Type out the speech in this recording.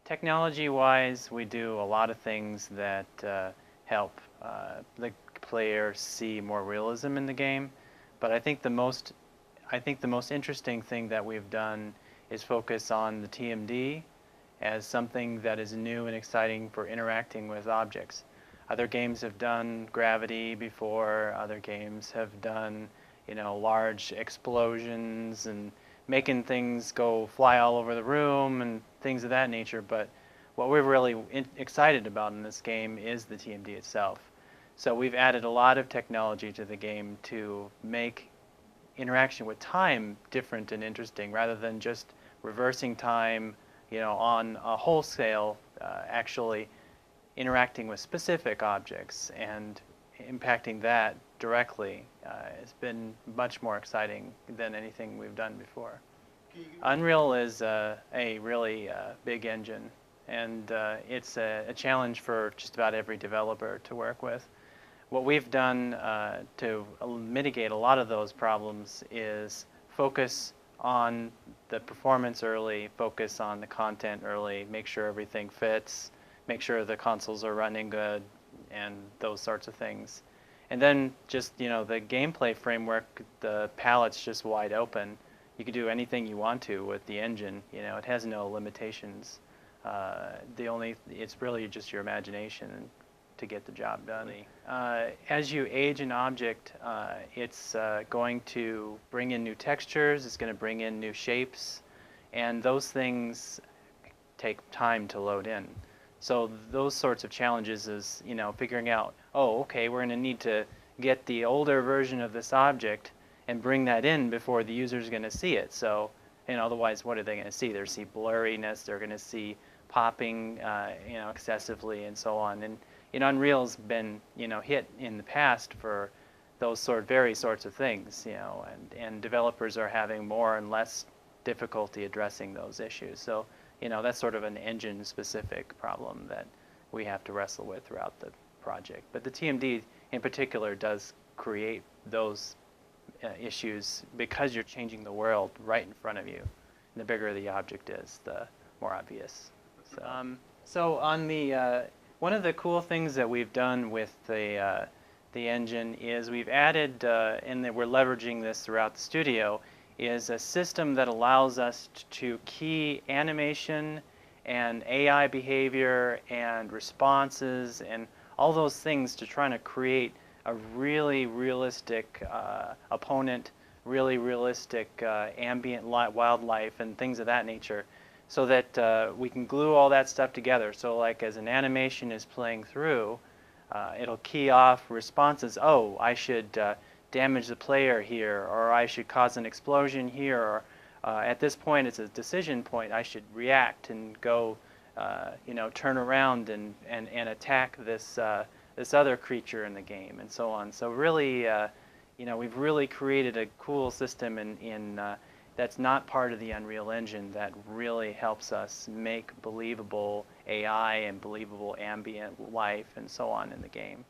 Technology-wise, we do a lot of things that help the player see more realism in the game. But I think the most interesting thing that we've done is focus on the TMD as something that is new and exciting for interacting with objects. Other games have done gravity before. Other games have done, large explosions and making things go fly all over the room and things of that nature. But what we're really excited about in this game is the TMD itself. So we've added a lot of technology to the game to make interaction with time different and interesting, rather than just reversing time, on a wholesale, actually interacting with specific objects and impacting that directly. It's been much more exciting than anything we've done before. Unreal is a really big engine, and it's a challenge for just about every developer to work with. What we've done to mitigate a lot of those problems is focus on the performance early, focus on the content early, make sure everything fits, make sure the consoles are running good, and those sorts of things. And then just, the gameplay framework, the palette's just wide open. You can do anything you want to with the engine. It has no limitations. It's really just your imagination to get the job done. As you age an object, it's going to bring in new textures, it's going to bring in new shapes, and those things take time to load in. So those sorts of challenges is, figuring out, oh, okay, we're going to need to get the older version of this object and bring that in before the user's going to see it. So, otherwise, what are they going to see? They're going to see blurriness, they're going to see popping, excessively, and so on. And Unreal's been, hit in the past for those very sorts of things, and developers are having more and less difficulty addressing those issues. So, that's sort of an engine-specific problem that we have to wrestle with throughout the project. But the TMD in particular does create those issues because you're changing the world right in front of you. And the bigger the object is, the more obvious. So on the one of the cool things that we've done with the engine is we've added, and that we're leveraging this throughout the studio, is a system that allows us to key animation and AI behavior and responses and all those things to try to create a really realistic opponent, really realistic ambient wildlife and things of that nature, so that we can glue all that stuff together. So like as an animation is playing through, it'll key off responses. Oh, I should damage the player here, or I should cause an explosion here, or at this point it's a decision point, I should react and go, turn around and attack this other creature in the game, and so on. So really, we've really created a cool system in that's not part of the Unreal Engine that really helps us make believable AI and believable ambient life and so on in the game.